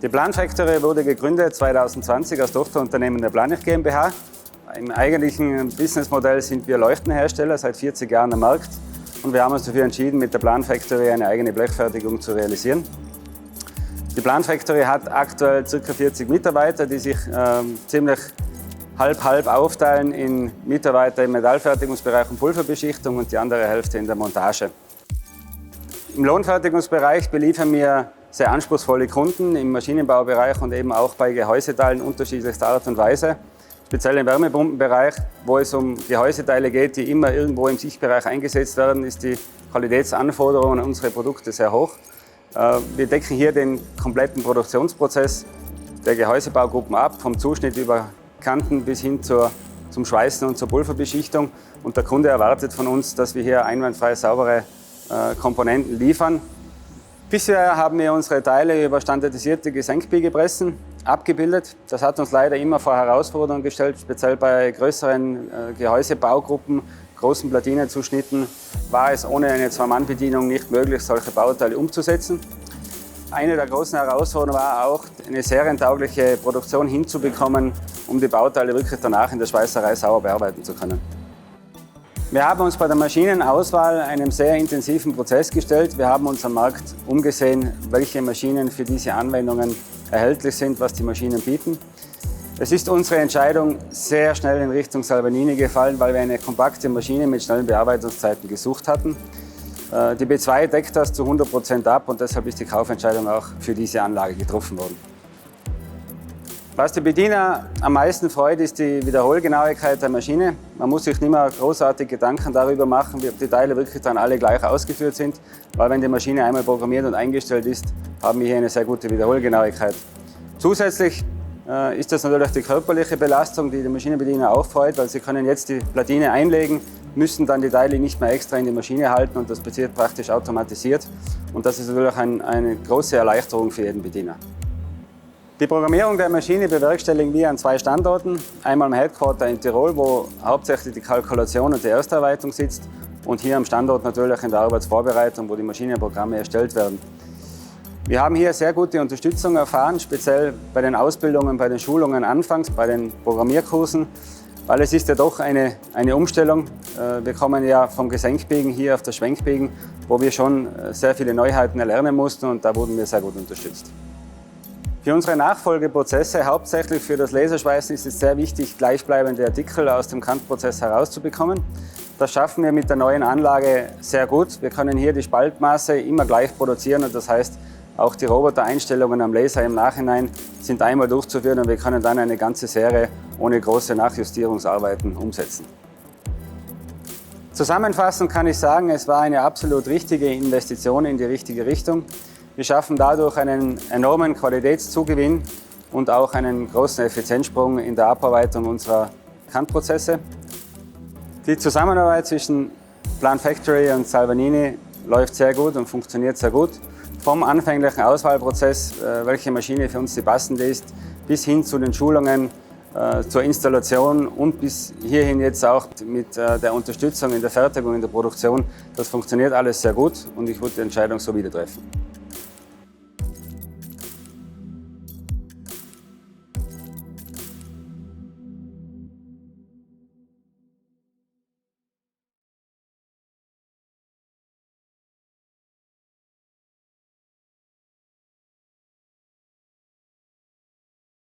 Die Plan Factory wurde gegründet 2020 als Tochterunternehmen der Planich GmbH. Im eigentlichen Businessmodell sind wir Leuchtenhersteller, seit 40 Jahren am Markt. Und wir haben uns dafür entschieden, mit der Plan Factory eine eigene Blechfertigung zu realisieren. Die Plan Factory hat aktuell ca. 40 Mitarbeiter, die sich ziemlich halb-halb aufteilen in Mitarbeiter im Metallfertigungsbereich und Pulverbeschichtung und die andere Hälfte in der Montage. Im Lohnfertigungsbereich beliefern wir sehr anspruchsvolle Kunden im Maschinenbaubereich und eben auch bei Gehäuseteilen unterschiedlichster Art und Weise. Speziell im Wärmepumpenbereich, wo es um Gehäuseteile geht, die immer irgendwo im Sichtbereich eingesetzt werden, ist die Qualitätsanforderung an unsere Produkte sehr hoch. Wir decken hier den kompletten Produktionsprozess der Gehäusebaugruppen ab, vom Zuschnitt über Kanten bis hin zum Schweißen und zur Pulverbeschichtung. Und der Kunde erwartet von uns, dass wir hier einwandfrei saubere Komponenten liefern. Bisher haben wir unsere Teile über standardisierte Gesenkbiegepressen abgebildet. Das hat uns leider immer vor Herausforderungen gestellt, speziell bei größeren Gehäusebaugruppen, großen Platinenzuschnitten war es ohne eine Zwei-Mann-Bedienung nicht möglich, solche Bauteile umzusetzen. Eine der großen Herausforderungen war auch, eine serientaugliche Produktion hinzubekommen, um die Bauteile wirklich danach in der Schweißerei sauber bearbeiten zu können. Wir haben uns bei der Maschinenauswahl einem sehr intensiven Prozess gestellt. Wir haben uns am Markt umgesehen, welche Maschinen für diese Anwendungen erhältlich sind, was die Maschinen bieten. Es ist unsere Entscheidung sehr schnell in Richtung Salvagnini gefallen, weil wir eine kompakte Maschine mit schnellen Bearbeitungszeiten gesucht hatten. Die B2 deckt das zu 100% ab und deshalb ist die Kaufentscheidung auch für diese Anlage getroffen worden. Was die Bediener am meisten freut, ist die Wiederholgenauigkeit der Maschine. Man muss sich nicht mehr großartig Gedanken darüber machen, ob die Teile wirklich dann alle gleich ausgeführt sind, weil wenn die Maschine einmal programmiert und eingestellt ist, haben wir hier eine sehr gute Wiederholgenauigkeit. Zusätzlich ist das natürlich die körperliche Belastung, die Maschinenbediener auch freut, weil sie können jetzt die Platine einlegen, müssen dann die Teile nicht mehr extra in die Maschine halten und das passiert praktisch automatisiert. Und das ist natürlich eine große Erleichterung für jeden Bediener. Die Programmierung der Maschine bewerkstelligen wir an 2 Standorten. Einmal im Headquarter in Tirol, wo hauptsächlich die Kalkulation und die Erstarbeitung sitzt. Und hier am Standort natürlich in der Arbeitsvorbereitung, wo die Maschinenprogramme erstellt werden. Wir haben hier sehr gute Unterstützung erfahren, speziell bei den Ausbildungen, bei den Schulungen anfangs, bei den Programmierkursen. Weil es ist ja doch eine Umstellung. Wir kommen ja vom Gesenkbiegen hier auf das Schwenkbiegen, wo wir schon sehr viele Neuheiten erlernen mussten und da wurden wir sehr gut unterstützt. Für unsere Nachfolgeprozesse, hauptsächlich für das Laserschweißen, ist es sehr wichtig, gleichbleibende Artikel aus dem Kantprozess herauszubekommen. Das schaffen wir mit der neuen Anlage sehr gut. Wir können hier die Spaltmaße immer gleich produzieren und das heißt, auch die Robotereinstellungen am Laser im Nachhinein sind einmal durchzuführen und wir können dann eine ganze Serie ohne große Nachjustierungsarbeiten umsetzen. Zusammenfassend kann ich sagen, es war eine absolut richtige Investition in die richtige Richtung. Wir schaffen dadurch einen enormen Qualitätszugewinn und auch einen großen Effizienzsprung in der Abarbeitung unserer Kantprozesse. Die Zusammenarbeit zwischen Plan Factory und Salvagnini läuft sehr gut und funktioniert sehr gut. Vom anfänglichen Auswahlprozess, welche Maschine für uns die passende ist, bis hin zu den Schulungen, zur Installation und bis hierhin jetzt auch mit der Unterstützung in der Fertigung, in der Produktion. Das funktioniert alles sehr gut und ich würde die Entscheidung so wieder treffen.